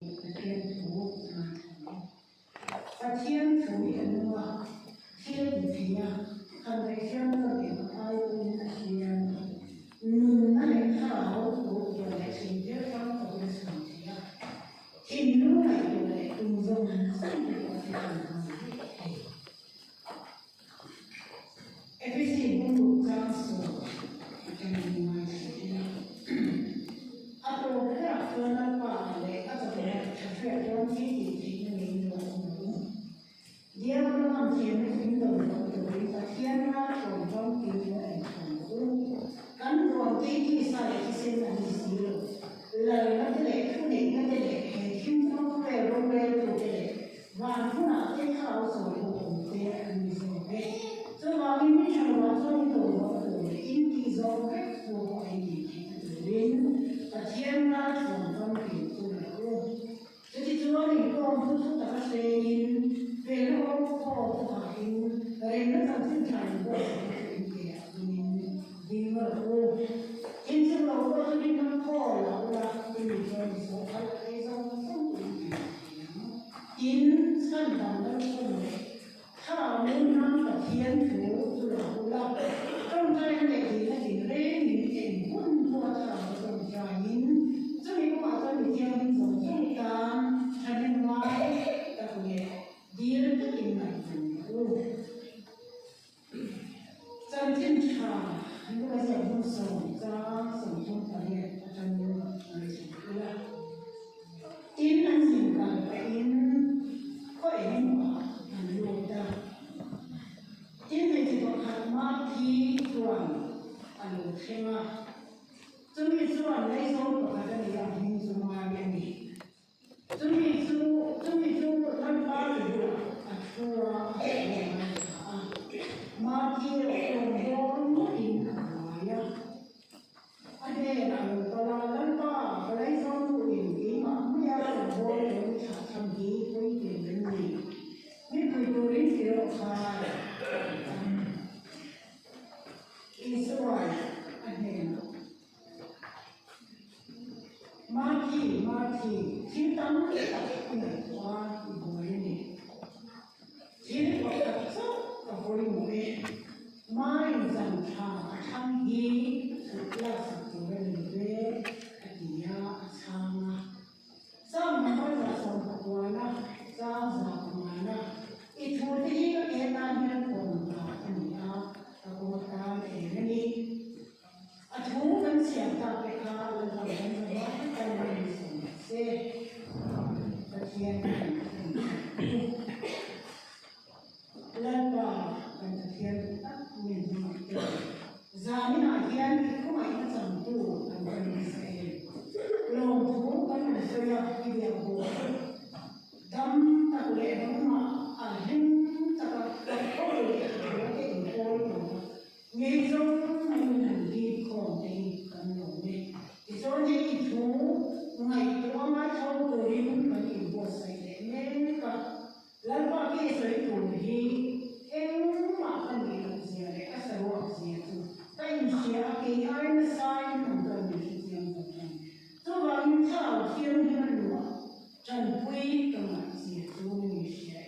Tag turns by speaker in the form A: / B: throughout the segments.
A: 天图天图人啊，天体啊，看在香港的还有那些，那里好多过来请节方或者请节啊，听路来过来，动作很快的过去看看。everything 不如张所，就另外是的。啊，都不要说那话嘞，啊，怎么样？出来讲自己听明白。Dia memang jenis bintang dari pasien atau orang tua kan orang tinggi saya kisah dari sini lalu nanti lek tu lek nanti lek hidup kita orang tu lek waktu nak kita soal dia ni soal so kami ni cuma soal itu waktu inti soal soal ini lain pasien atau orang tua jadi soal itu orang tu tak sering về nó không có phải rồi nó làm sinh sản của mình vì mà cô trên sân đầu có đi nó khó là mình rồi số phải cái dòng không in sân đầu nó không thảo nên nó là thiên thủ là trong tay này thì nó chỉ lên những cái quân của thảo trong trái in cho nên có mà cho mình theo mình dùng trong cam cho nên ngoài đặc biệt Dia itu ingat Jangan cinta, itu bahasa musuh, jangan sungguh kalian akan mencintai. In anjingkan, in kau ingin apa? Anda. In itu bukan mati tuan, anda cuma. Cuma tuan, lain orang bukan yang ingin semua ini. Cuma nampak itu, aku mati orang India. Ada yang kalau nampak, kalau itu ini maknya orang macam ni, kau ini. Ni kau ini siapa? Israel ada. Mati, cinta kita wah ibu ini. Jadi kalau kita boleh mungkin main sama canggih setelah satu hari dia sama mana sama kuala sama mana itu dia enaknya kontak dia kontak ini. Aku kan siapa PK lepas Kasihan Lepas dan kasihan Zamin akhirnya itu macam tu dan saya belum tu kan saya dia buat dam tak boleh dam ahin tak boleh ngitung menjadi konten kan lobe itu itu ngày đó mà thâu từ đi cũng phải chịu buộc xảy để nên cả lần qua kia sấy thủ thì em mà cần bị làm gì để các sở học gì tu tay xia cái ai nó sai nó cần bị gì làm gì tôi bảo những thảo thiên thiên lúa trần quý cần làm gì tu mình xia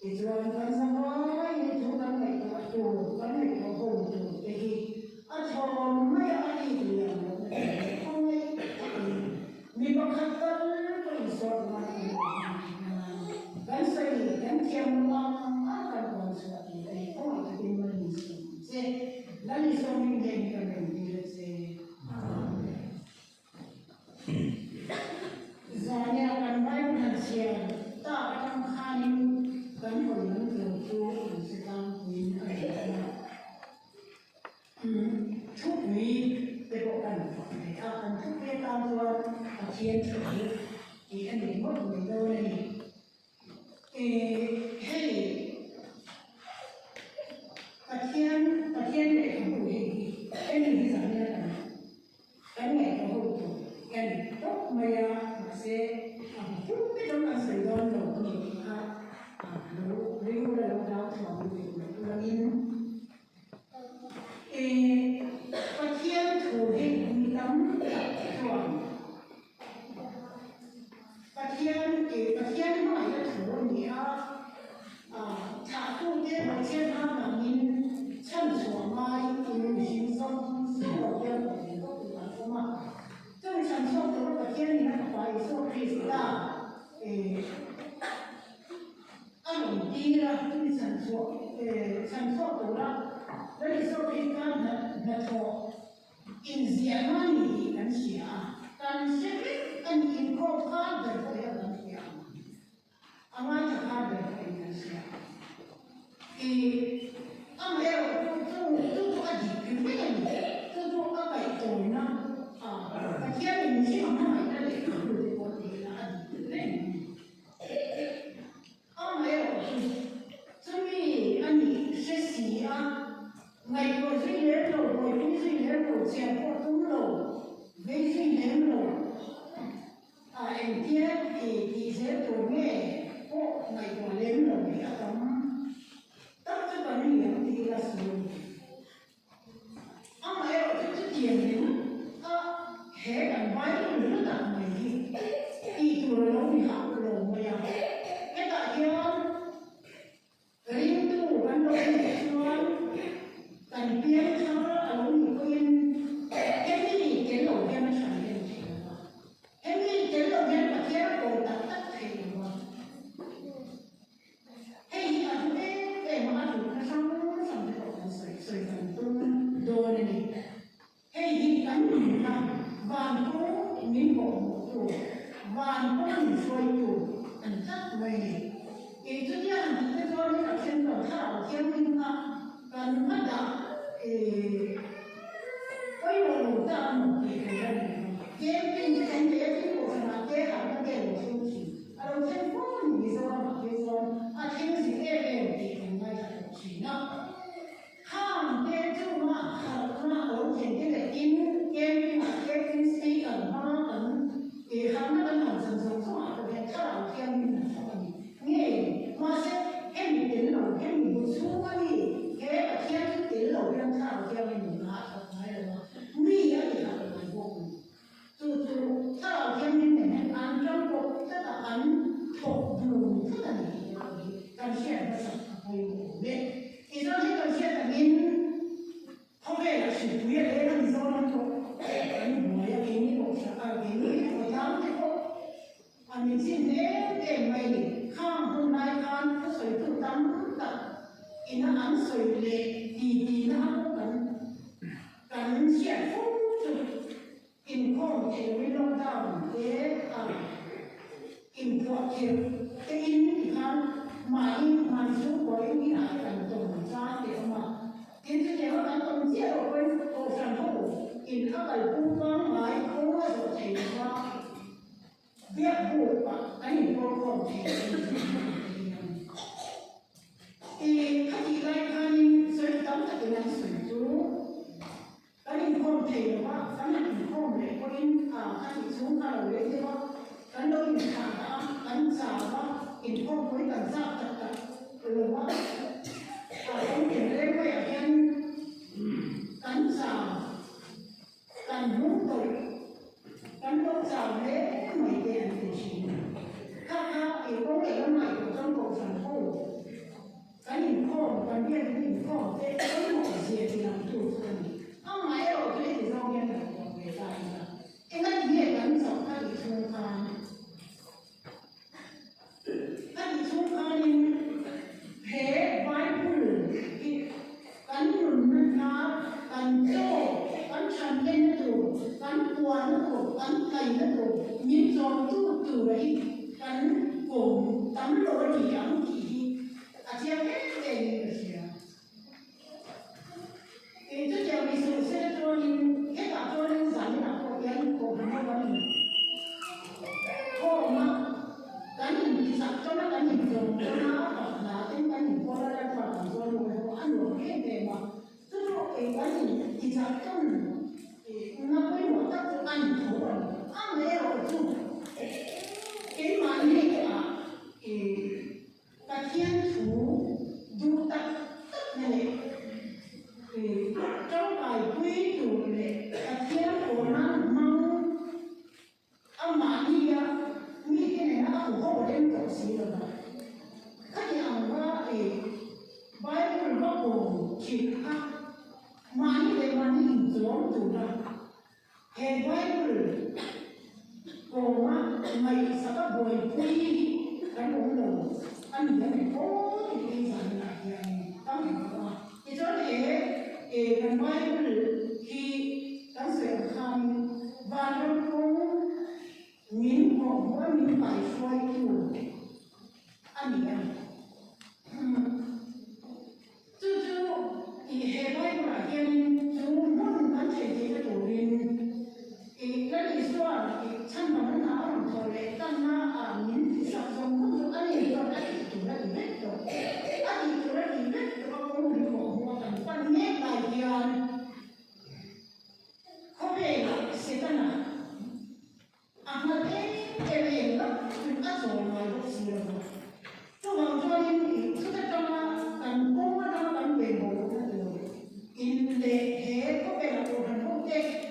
A: thì rồi cần sao nói những thứ cần này có chủ cần này có hồn chủ thì ở thôn mấy ai thì làm không ai Ni bakatan perisor mati, kan saya kan tiang malam akan konsulat ini, oh itu dimensi, lalu suami dia kan dia Zanya akan baik dan siang, tak akan khanim kan orang terus sedang ini Thúc cái bộ cần phải cần thúc cái tam tuần thiên thử thì anh đến mất người đâu này hay thiên để không đủ gì anh đi rằng như là cái ngày có hậu thủ cái tốt mà sẽ thúc cái trong là sài gòn đầu người nó lưu là lâu đau thọ người là in thiên thủ hình lắm chuẩn 天给个天嘛也土你查出这个天他们因厕所嘛有行生生活边的一个地方嘛，正常说的那个天里那个怀疑说可以按稳低了，就是想说多了，那你说可以干那头，因些嘛你能写但是按因靠看的不要能写嘛จะ看的不能写没有就按你评论的，就做个摆动呢天里面嘛那里考虑的问题按你评论没有这里按你实习美国最年老，美国最年老，全国都老，美最年老人家以前做咩，我美国年老的当这个人养的个时候，没有就是点名还敢买日的美的，一个老的好老么样，一大家。Rindu kan Tuhan dan biar cara alun kuin ini kalau dia macam ini kalau dia pakai kau tak terima mana tu sampai kau soi tu dua ni kan bantu minggu tu bantu soi tu entah mana itu dia kita jual ni tak kena tahu dia minta kan ada kau yang tak mau dia pinjam dia tu sama dia ada dia solusi kalau dia pun ni sama dia ada si dia dia enggak China ham dia cuma orang dia the in game marketing speaker ham ham那很成熟嘛对他dia minta nghe mà sẽ em đến đầu em mình một số cái thế mà theo cái đến đầu em sao theo mình là phải là nguy á thì là vô cùng từ sao theo mình này ăn trong cuộc rất là ăn thuộc vùng rất là nhiều cần xem nó sạch hay ổn định thì do thế cần xem là mình không phải là sự quý đấy là do nó thuộc cái mùi cái ní bộ cái ní của tháng thì có mình xin để màyข้างในการก็สวยทุกตั้งแต่อินอันสวยเลยดีนะกันเชี่ยฟุ้งจุดอินข้องเทวิลดาวอินพวกเทวอินที่เขามาสู้ไว้มีอะไรกันตรงจ้าเดี๋ยวมาอินที่เดี๋ยวกันตรงเชี่ยเราเป็นโอชันโฮอินอะไรผู้ก้องหมายเขาว่าจะเทว่าเบี้ยบุกอันนี้ก็คงเทถ้าที่ไรกันสวยตั้งแต่เป็นสวยจูแล้วอินคงเทว่าสำหรับอินคงเลยก็อินถ้าที่สูงขนาดเลยที่ว่ากันโดนขากันสาวว่าอินคงคุยกันทราบจัดหรือว่าต้องเห็นเรื่องว่าอย่างนั้นกันสาวกันมุ่งตัวกันต้องสาวเล็กไม่เด่นที่ชินถ้าอีกคนเอกใหม่ก็ต้องโกสังโฆกันอินคงกันเรียนอินคงเด็กก็หมดเสียที่นำตัวคนไม่เอาด้วยที่เราเรียนแบบนี้ไม่ได้นะเอ็งก็เรียนกันสองท่านอีกช่วงการท่านอีกช่วงการนึงเหตุไว้ผู้อื่นกันหนุนนะครับกันโจ้กันชันเล่นตัวกันปวนตัวกันไก่ตัวยิ้มจอมตู้ตัวไอ้กันโง่ตั้มโลดีอย่างที่อาเจียนเองเลยเสีย这叫为什么现在做人，一打做人啥的那个人，我们那个人，好嘛，赶紧啥，叫那赶紧做，叫那拿点赶紧过来来做，做路我按路边的嘛，这说赶紧一啥种，那规模那就按头了，按没有做，给嘛那天图都得那里。trong bài quy chủ lệ thiên của nó mong ông mà đi cái này nó xuống từ đó hệ quay rồi cổ mà mày sao các buổi quy cái cũng được anh nhớ mình có thì cái gì là tao hiểu không thì cho nên cái quay rồi khi cái sự tham và nó cũng mình cũng có mình phải xoay chuột anh nhớ chứ thì hệ quay mà hiện chúng muốn cái gì cái đồ điên cái lý do thì chẳng bằng nó làm thôi để tăng na mình thì sao giống không anh ấy rồi anh ấy chủ là gì biết rồi anh ấy chủ là gì biết rồi không được bỏ qua thành quan nhét bài tiền không về sẽ tăng na mà cái về đó chúng ta rồi mà nó xì rồi cho vào cho nên chúng ta tăng na tăng cố nó tăng về bộ nó rồi in để thế có về là bộ thành công thế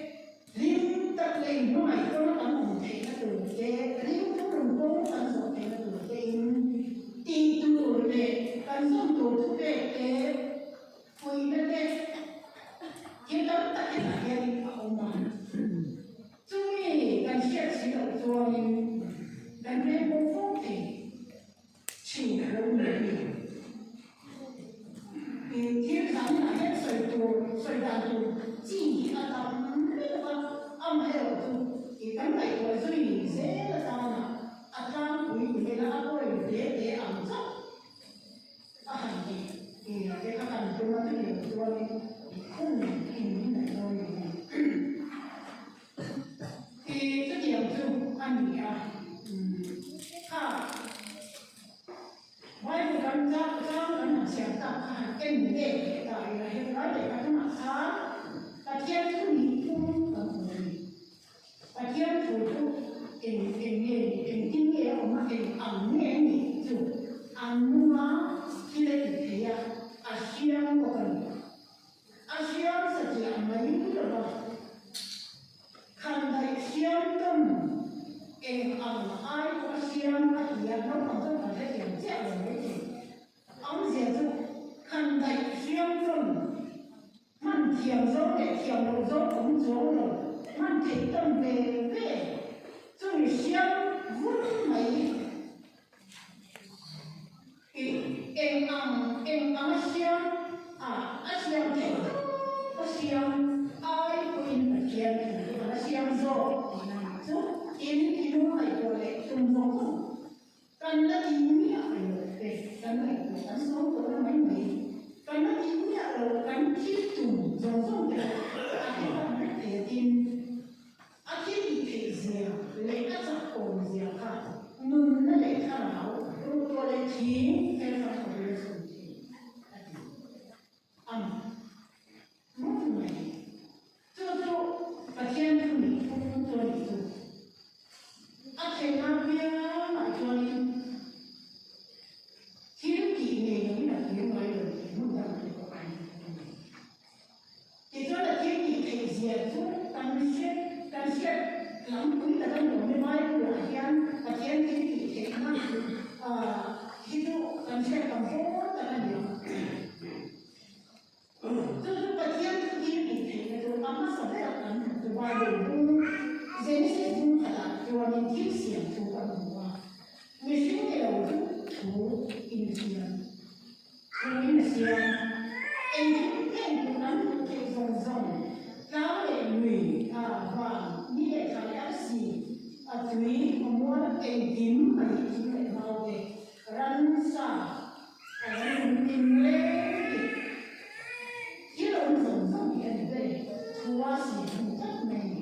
A: riêng tập lên nó mày có nó ăn một thể nó từ thế riêng nó đừng có ăn một thể nó từ thế tin từ để ăn xong từ thứ để quỳ lên đây hiện tại tại là cái gì không mà chúng mình cần xét chỉ đạo cho mình cần nên bố phúc thì chỉ không được thì thiên khánh là hết sợi đàn tù chỉ là tầm âm hệ ở tu thì cái này của duy dễ là sao nào ta quý người là ôi để ẩm thấp hành thì cái các hành tôi nói cái điều tôi không hình như này thôi thì cái điều chung anh nghĩ ngoài một căn giác là nó sẽ tạo thành cái vấn đề tại là hiện nói để các mặt khác và thiên thu lý chung ở người và thiên thu in kinh nghĩa của nó in ẩm nghĩa nhị chủ ăn mua khi lấy được thế ASEAN của mình ASEAN sẽ chỉ là mấy cái đó khăn đại ASEAN tâm in ẩm ai của ASEAN và hiện nó còn rất là thế điểm chết rồi đấy thì ông dễ dụ khăn đại ASEAN tâm man thiềm dấu để thiềm đầu dấu cũng dấu rồi man thể tâm về cho người xem vút mấy em ăn xem xem thể xem ai quên là xem là xem rồi giúp em nó phải gọi là tung giống cần là ý nghĩa về cần này của cán số của nó mấy cần là ý nghĩa là cán thiết trùng giống để ai làm biết thể tin khi thể diện lấy các sản phẩm diện khác nun nó lấy tham khảo tôi lấy chín cái sản phẩm lấy dùng mỗi ngày cho và thiên thu lý không cho lý dùng thầy nam bia lại cho lý thiên kỷ này là tiếng nói lời muốn ra được của anh thì cho là thiên kỷ thể diện giúp tăng xét lắm quý là đang nói với của anh và thiên kỷ thể năng ví dụ tăng xét bằng phố là nhiều và thiên kỷ thể là tôi bấm nó sẽ là cần từ vài đường dễ sẽ dùng là cho nên thiết xiển thủ quan của người sinh cái đầu thủ in xiển thủ in xiển em cũng nắm cái dòng cáo để người và như để khai áp gì túi muốn em tím mà chỉ để mau về rắn xả rắn in lên cái đầu dòng hiện về thua gì cũng rất này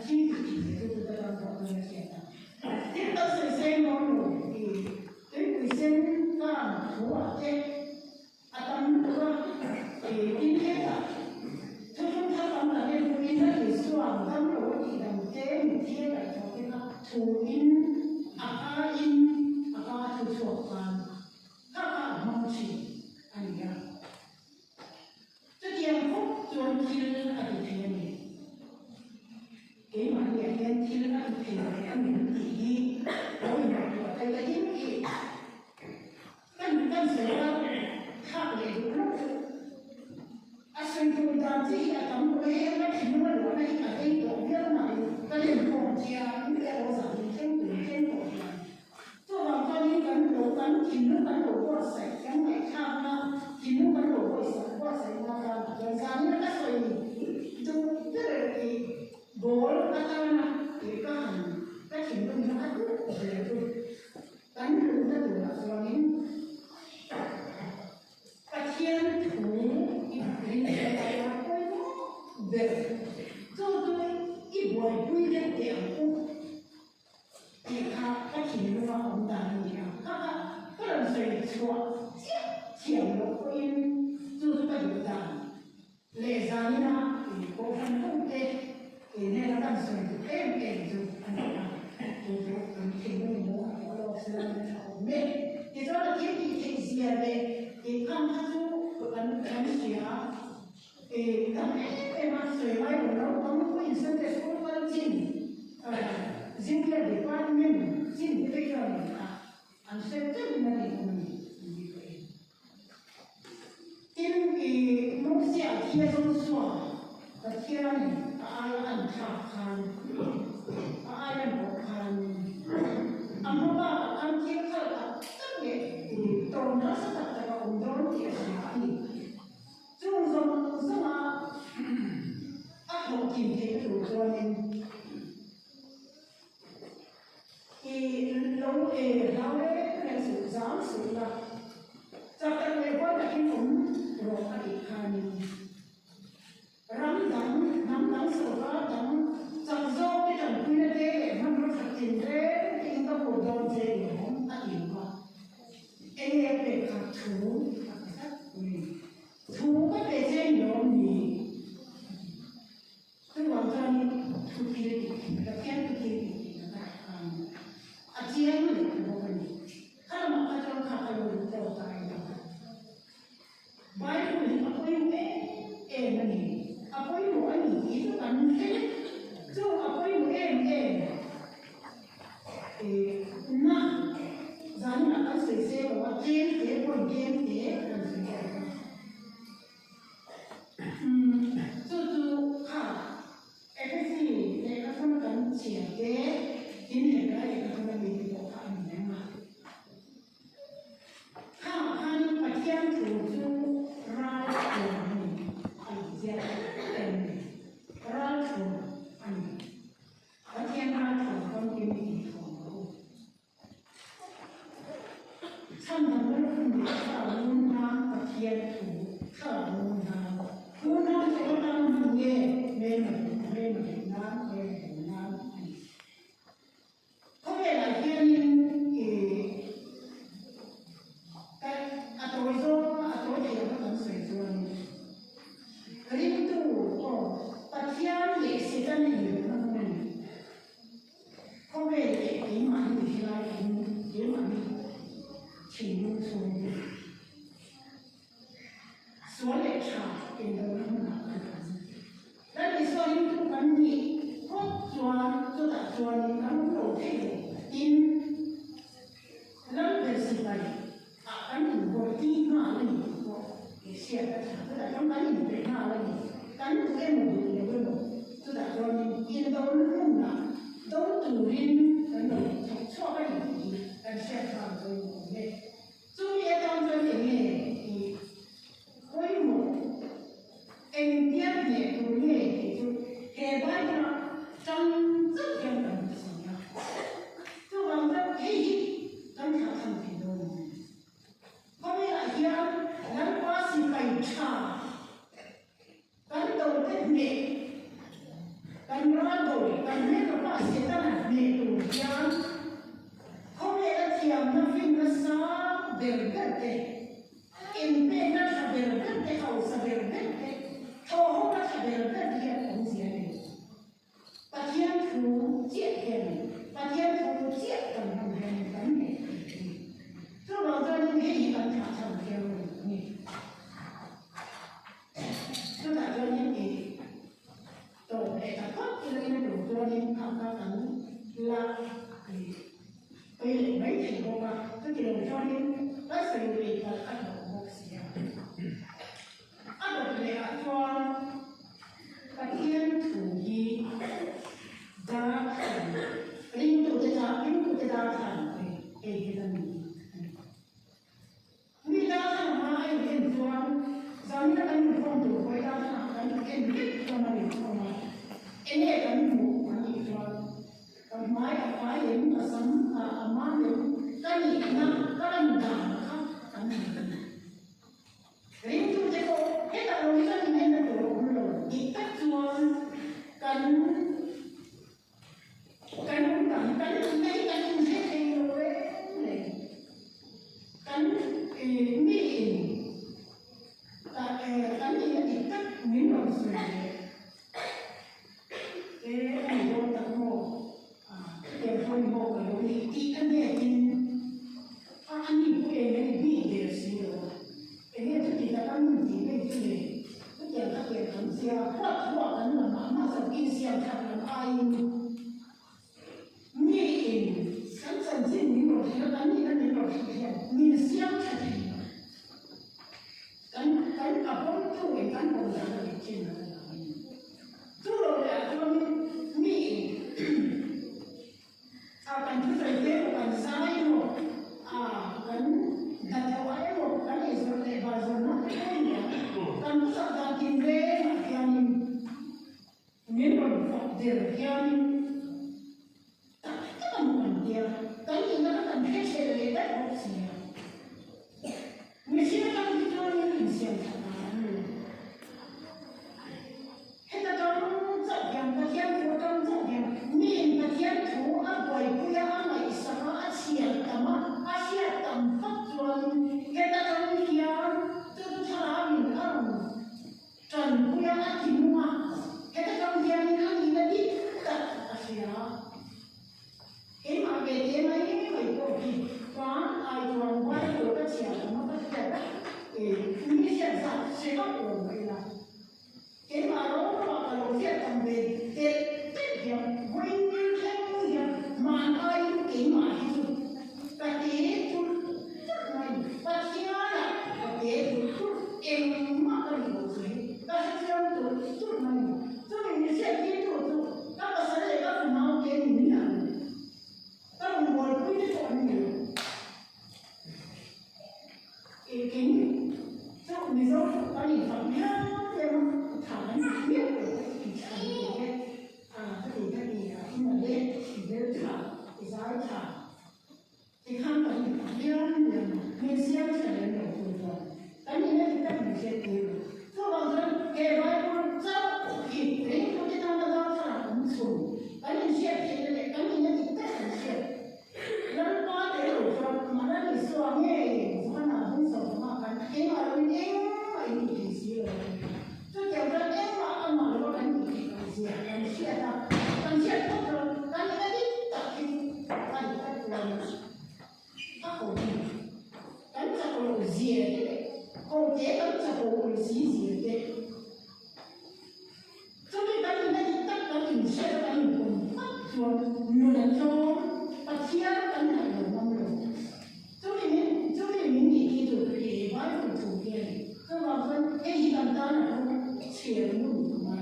A: khi thì tôi đang gọi người sẽ tiếp tục sự xem món đồ thì cái người xem làm thua thế tâm của thì in hết à tôi không thấy lắm là nên tôi in hết thì soạn tâm đồ thì đồng thế mình chia lại cho cái thủ in thủ thuộc và các mong chỉ anh ra cái tiền phúc chuẩn kia là thế này cái mà nhà nhân kia là thế này anh mình thì đối mặt của thầy là những gì căn sẽ khác để lúc sinh tồn đàn chỉ là tấm quê cắn được nó từ là do những phát hiện thú in cái là quay về cho tôi ít buổi vui lên điểm cũng thì các chị nó không đàn gì các lần xây chùa chiều nó có in cho tôi phải được đàn lệ ra như nào thì có phần không tệ thì nên là đang xây được em rồi anh rồi thì mình muốn có đồ sử dụng mẹ thì đó là cái gì gì về thì không có chú cần gì á thì em ăn sợi mai của nó không có những cái số quan trọng riêng cái để quan mình riêng cái cái này anh sẽ rất là nhiều tin thì lúc sẽ chia sông xóa và chia này ai ăn thả hàng ai ăn bột hàng anh ba anh chia sẻ tất nhiên thì tôi nó sẽ đặt vào ông đó thì sẽ chung dùng rất là áp dụng tìm thấy cái đồ cho nên thì lâu ấy lâu ấy là sự giáo sự là cho các người quan là cái cũng rồi các đi khai nắm đắng sự đó đắng chẳng do cái chẳng quy định để nó phát triển thế thì nó một đòn dễ để không phát triển qua em về cả thú có thể dễ nhóm gì tức là cho nên thú kia là kén thú kia chị em mình cũng có này kalau mà trong khả năng được tạo ra bài của mình có những em này có những anh ý thức ăn thế chứ có những em thì mà dán là các sự sẽ có trên thế còn trên thế là gì chứ cái gì để các con cần chia thế chính là cái các con mình có phải mình mà han phát hiện thủ ra của mình anh sẽ tên ra thủ anh phát hiện ra thủ con kim mình thủ thân thân nó không biết là muốn nam phát hiện thủ thở muốn nam sẽ có nam nghe nên nam có vẻ là thiên cái atoi thì nó vẫn xảy ra cái tu phát hiện để sẽ ra nhiều hơn mình có vẻ là cái mà mình thì lại cái mà mình chỉ muốn số lệ trả cái đó nó là cái số những cái vấn đề có cho ta cho những cái đầu tiên in lần đầu tiên này anh cũng có tin mà anh cũng có cái xe cái tức là trong cái nhìn thấy nào là gì anh cũng em một điều này luôn tức là cho những yên đâu luôn là đâu từ lên cái này cho cái gì anh sẽ làm rồi này chú ý trong cái này thì với một em biết về cái này thì chú kể bài nó trong rất nhiều lần gì đó chú bằng rất hay trong khả năng thì đâu có nghĩa là hiện gắn qua sự cảnh trả gắn đầu kết nghệ gắn ra đổi gắn hết là phải sẽ ra là nghệ đủ gian có nghĩa là thiềm nó phim nó xa về kết đề em bên nó là về kết đề hậu là về kết đề thô hô nó là về kết đề cũng gì này và thiên phú triệt hiền và thiên phú triệt tầm đồng hành gắn nghệ cho nó ra những cái gì cần thả thầm theo mình cho ta cho những cái tổ để ta thoát cho nên đủ cho nên tham gia cắn là bây giờ mấy thành công mà tức là cho nên các sự việc là ăn được một xíu ăn được để cho các thiên thủ gì ra thành linh thủ ra thành cái dân vì đa sản hóa ai hiện doan giống như anh không đủ với đa sản anh em biết cho nó được không mà em nghe anh ngủ anh đi doan còn mãi ở phái đến là sống lột thì nó cắn thì nó đến lột thì mình xem thật thì cắn ở con chú ấy cắn bồn ra là trên là chú rồi là con mỹ cắn chú phải thế cắn sai một cắn đặt theo ấy một cắn để rồi để vào rồi nó không nhỉ cắn sợ ra tìm về mà theo miếng còn phật tiền theo tất cả một phần tiền cái gì nó cần hết sẽ lấy đất một gì mình sẽ làm cái cho mình xem hết là trong dọc dòng cái thiên của trong dọc dòng mình cái thiên thủ ở quầy của nhà này sao nó Asia tầm phát triển cái ta trong kia tôi thà mình ăn trần của nhà thì mua cái ta trong kia mình ăn gì đi tất Asia cái mà về thế mấy người có gì có ai còn quay được cái chuyện nó có thể thì mình sẽ có ổn định là cái mà nó là đầu tiên tầm về tiết kiệm quên như thế mà ai cái mà cái chút này và kia là cái chút em mà cái điều gì cái chút này cho nên sẽ cái chút các bạn sẽ lấy các nào cái mình làm các bạn muốn quyết định chọn nhiều cái cho mình rồi có những phẩm nhá em thảo nói biết được thì cái gì nhưng mà lên thì lên thảo thì giáo thảo thì không có những phẩm nhá mình xem sẽ lên đầu rồi cái này thì các mình sẽ hiểu cho bằng thân kể vai con giáo thì đấy có cái nào đó là cũng sùng cái này sẽ thì cái này thì tất cả sẽ nó có thể hiểu cho mà nó bị xóa nghe nó là không sợ mà cái mà nó em mà em thì gì rồi tôi kiểu là em mà nó đánh thì gì anh sẽ tốt rồi anh ấy đi tập thì anh làm các cổ đánh cho cổ gì đấy cổ chế đánh cho cổ gì đấy cho nên cái này tất cả mình sẽ là mình cùng phát triển nhiều lần cho và chia cái này là mong muốn cho nên mình nghĩ thì được để nói về chủ đề cơ mà vẫn cái gì làm ta là không chia luôn mà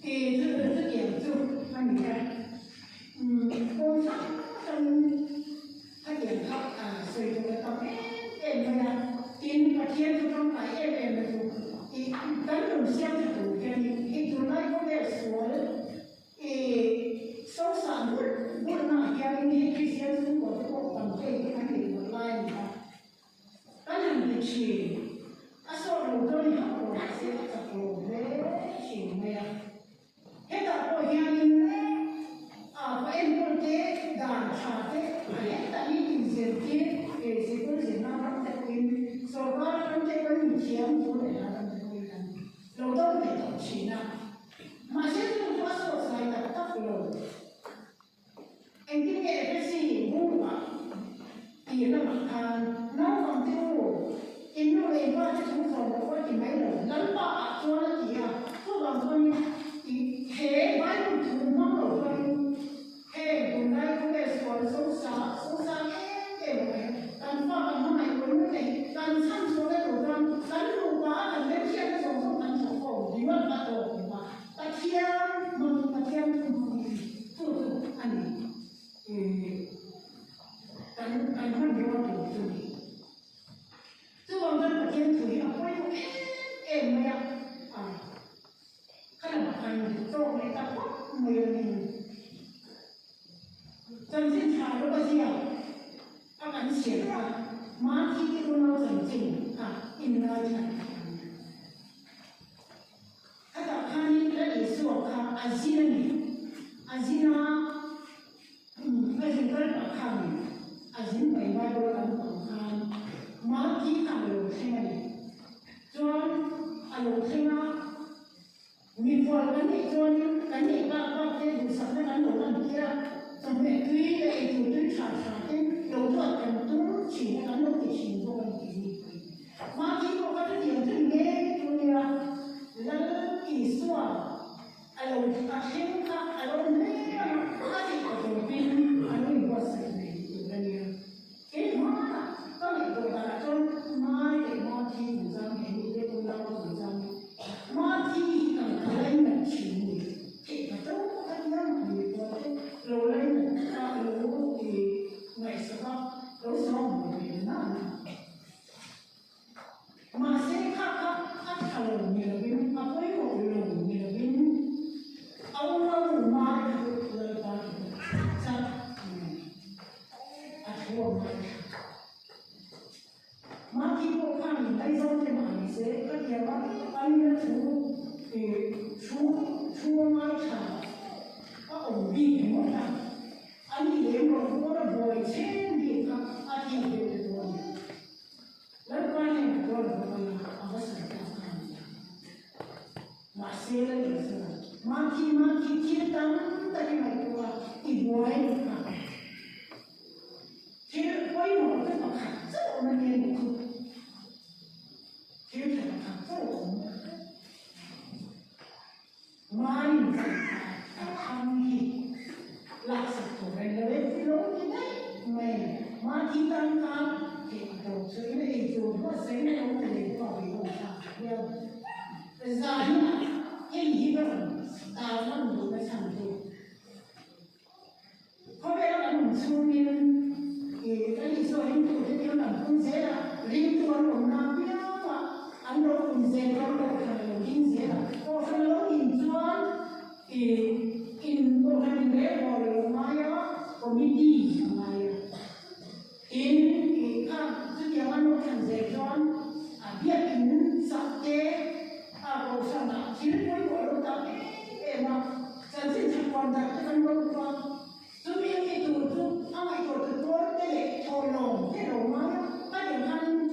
A: thì rất nhiều chung anh nghĩ con sắp trong các điểm học sử dụng cái tập em là tin và thiên trong cái em là dùng thì cái đường xem thì đủ thì chúng ta có vẻ số số sản buôn nào kia mình thì xem xuống của cái bộ tầm cái này một line là cái này thì chỉ số đầu tiên học của sẽ tập của về chỉ mẹ hết tập của nhà mình và em cũng thế đàn trà thế hết tại những diện thế để sẽ có diện nào đó tại vì sau đó trong thế có những chiếm của để là làm cái này đầu tiên phải tập chỉ nào mà sẽ không có số sai tập tóc rồi anh cứ nghe cái gì ngu mà thì nó mặc nó còn tiêu in nó lên qua cái chúng phòng nó có thì mấy lần lắm bạ cho nó chỉ cứ bằng con thì thế mấy con thú nó rồi con thế cùng đây cũng để số xa cái này cần pha bằng nó này cũng như này cần săn số cái đồ con cần đủ quá cần đến xem cái dòng sông cần sổ khổ thì mất bắt đầu mà ta chia mừng ta chia tu anh cần hơn nhiều tu tu bằng thân của thiên thủy ở quay em mẹ cái là anh tôi người ta có mình chân thiên thà nó có gì các anh写mà khi cái nó dần chỉnh in ra chẳng các bạn khăn đã để sửa azina bây giờ các bạn khăn azin bảy ba đôi bạn khăn mà khi khăn được thế này cho alo thế nào mình vừa cái này ba cái đủ sẵn cái ăn đồ ăn kia xong mẹ tuy đây thì tôi trả cái đầu thuật cần tôi chỉ là ăn đồ thì chỉ vô cái gì mà khi có cái điểm thì nghe tôi là kỳ xua alo ta xem ta alo này in ano was này tụi này cái hóa là có lại tụi ta cho mai để mai thi một trăm cái cái tôi đâu một trăm mai thi cần lấy một chỉ thì mà tôi có thấy nhớ một người rồi lấy một cái lúa thì ngày sau đó xong một người nào mà sẽ khác thầu nhiều bên mà với một lượng nhiều bên ông lâu mai rồi ta sao thua mà khi cô khăn thì tay xong thì mà sẽ các nhà bác anh đã chú mai thả các ổn định một năm anh đi đến một cô đã bồi trên thì các anh đi đến rồiแล้วก็ให้ตัวเราเอาไปใส่ตามาเสียเลยมาที่ตั้งแต่ที่ไหนตัวอีกไว้ค่ะที่ไว้หมดก็ต้องขัดเจ้ามันเองคือที่จะขัดเจ้าของมาอยู่ที่ทำที่หลักสัตว์ตัวไปเลยที่รู้ที่ไหนไม่มาที่ตั้งครับ所以呢，就我谁呢？我得报给我看，要啥呢？一个大那么多的程度，后面那个农村民，跟你说，你做的有人工资了，领导农那边嘛，按照工资高了，有工资了，我说老银砖，我看你来我了嘛呀，我们地嘛呀，nó thành dễ dọn, biết tính sắp tế, bầu sang là chín cuối của lũ tập, để mà dân sinh thật quan trọng cho con lũ con. Dù miếng thì tụi ông ấy tụi tôi để thổ lồng, để lồng máu, các điểm khăn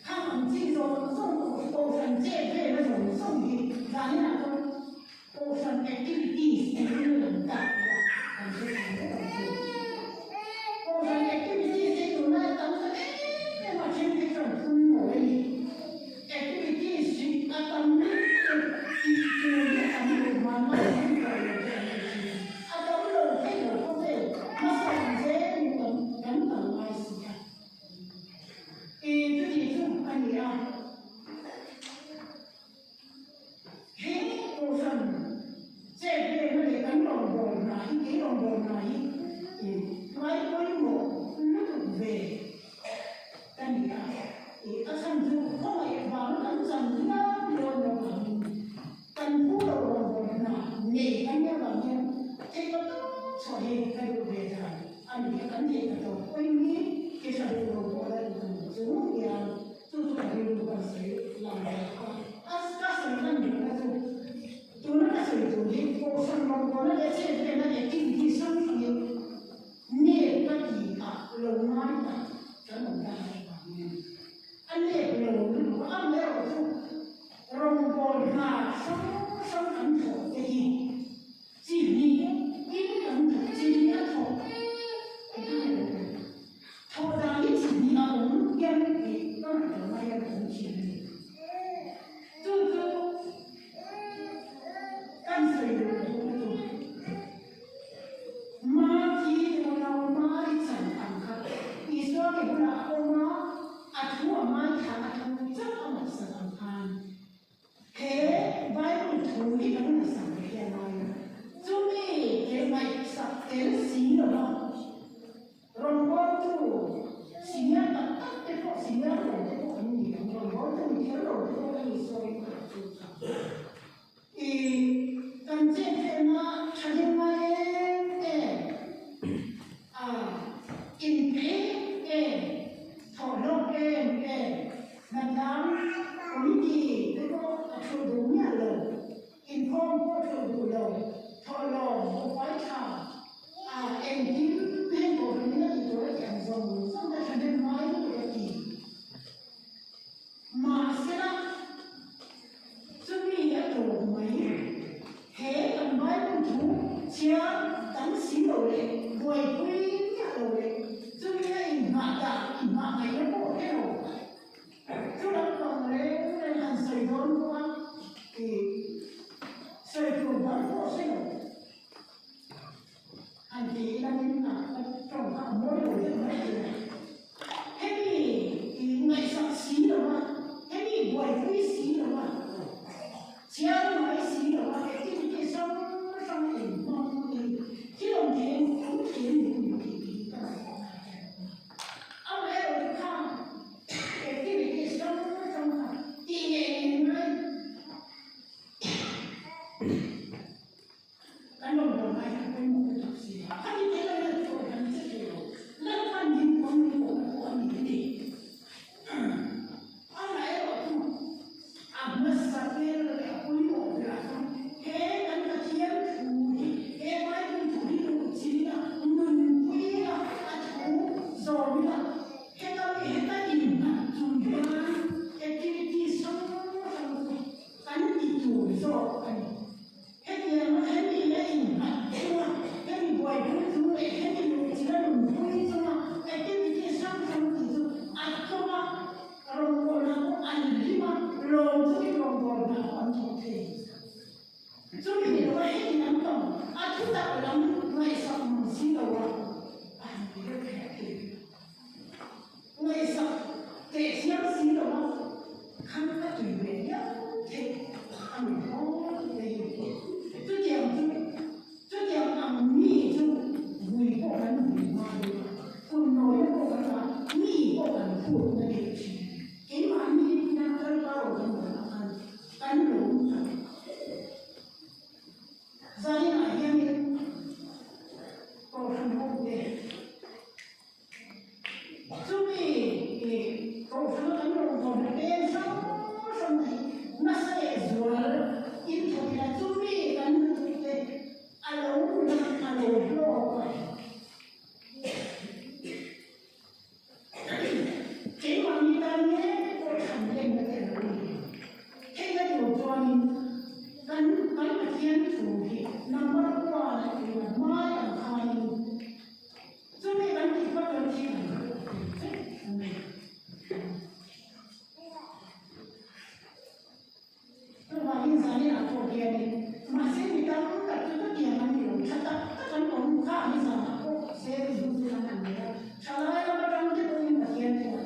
A: hẳn chi rồi, xong bầu sang chế về nó rồi, xong thì ra như là con bầu sang activity, thì như là cả, còn chưa thành cái đồng hồ. Bầu sang activity thì tụi nó tắm ra trên cái phần thân của mình, activity sinh tâm lý, thì trường nó thành được mà nó không phải là tâm đầu tiên là không thể nó sẽ dễ như gắn tầng mai sự thật. Thì cái gì chứ anh nghĩ không? Hết cô phần sẽ về nó để gắn đồng bồn này, cái đồng bồn này, thì nói với một nó về kan dia akan juga bangun kan sambil berdoa kan pulau ni kan dia bangun kita tu soalnya kalau beda anda kan dia kata ini kita berdoa dan semua yang tu ada bukan saya lama asal sebenarnya kita tu nak saya tu ni orang orang dia cakap nak aktiviti sambil ni pagi lomai kan orang anh lệ lồng của anh lệ ở trong rồng bồn mà sống ẩm thổ cái gì chỉ vì ít ẩm thổ chỉ vì thổ thổ ra ít chỉ vì ẩm nhân thì nó là ở mai ẩm chỉ vì từ căn sợi được mà chỉ là mà đi sản phẩm khác vì sao cái là ông mà thua mai thả thằng rất là một sự thẳng thắn thế vai một thú thì nó là sản cái này chú ý cái này sắp đến xí rồi đó rồi có chú xí nhá tất cái có xí nhá rồi cái có cái gì rồi có chú thiếu rồi cái có cái sôi thì cần chết thế mà cho nên mai in thế thổ lộc ngân hàng cũng gì cái có chủ đúng nhà lầu in phong có chủ đủ lầu thọ lầu có quái thảo em tím bên của mình là tôi chẳng dùng xong rồi cho nên nói cái gì mà sẽ là chúng mình đã đổ mấy thế cần nói con thú chia tấn xí đầu đấy đuổi quý nhà đầu đấy chúng mình đã in mà ngày nó có cái đầu chúng ta còn lấy hàng sợi đốn qua thì sợi đốn vẫn có sợi hành thì là mai cái một cái thực sự hay thế là được rồi anh sẽ hiểu lên anh nhìn con của anh đi anh lại ở trong mà sao cái là quý một là cái anh ta chiến thủ cái mai cũng thủ đi được chỉ là mình quý là anh thủ rồi là cái đó thì hết ta nhìn là chúng ta cái sống anh đi thủ rồi anh hết giờ nó hết đi lấy nhìn mà cái mình quay cái thứ này hết đi được chỉ là mình quý thôi mà cái sống thì anh không rồi là anh đi mà rồi cái rồi là anh không thể cho nên là cái gì nắm tổng chúng ta phải nắm ngay sau mình xin đầu anh thì rất là kỹ ngay sau để xem xin đầu không có tùy về nhé thì anh có về tôi chèo làm mì chung mùi bộ hắn mùi mà tôi nói bộ hắn là mì bộ hắn phụ là để cái mà mì đang rất bao rồi mà ăn đúng ra đi lại em tôi không có về chúng mình tôi không có đánh đồng còn bên xong này nó sẽ rồi in thôi là chúng mình đánh về alo lo cái mà mình ta nhé tôi không lên được cái điều cho mình gắn mà thiên thủ thì nằm bất qua là mai ở hai cho nên gắn thì bắt đầu chi tôi nói như thế này là phổ biến mà sẽ bị ta cũng gặp rất nhiều là nhiều chắc các anh cũng khá như thế nào cũng sẽ dùng như thế này sau đó nó bắt đầu cái tôi như là thiên thủ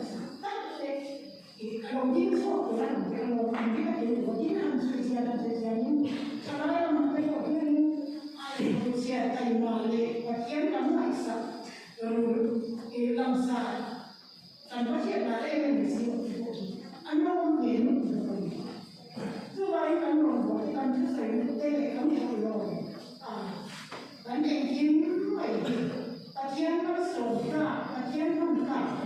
A: tất sẽ đầu tiên số của anh cái đầu anh biết cái đầu tiên anh suy ra nhưng sau đó nó mang cái đầu tiên ai cũng sẽ tay mà để và khiến đóng lại sạch rồi làm sai anh có thể là đây mình sẽ anh không về lúc rồi thứ ba anh rồi anh cứ phải đây là không hiểu rồi anh đang kiếm vậy ta kiếm nó sổ ra ta kiếm nó cả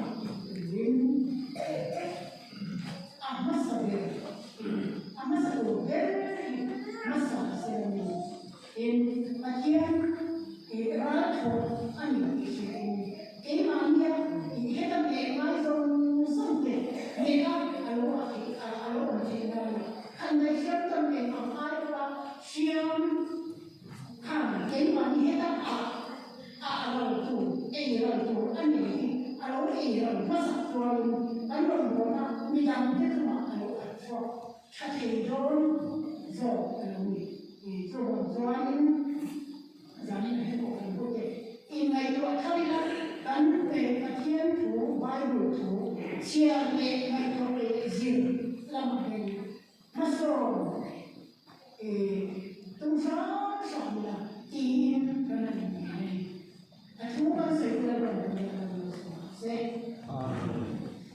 A: masa gover masa serani bagian rato ani ini mania ini kita memang sampai mereka alo karena kita memang ada siang kan ini mania kita alo tu ani alo masa tuan alo bona midang kita cha thì rồi rằng này bộ phận quốc tế in ngày tuổi thay là gắn về các thiên thủ vai đủ thủ chia về ngày tuổi riêng làm hình mất rồi tung phá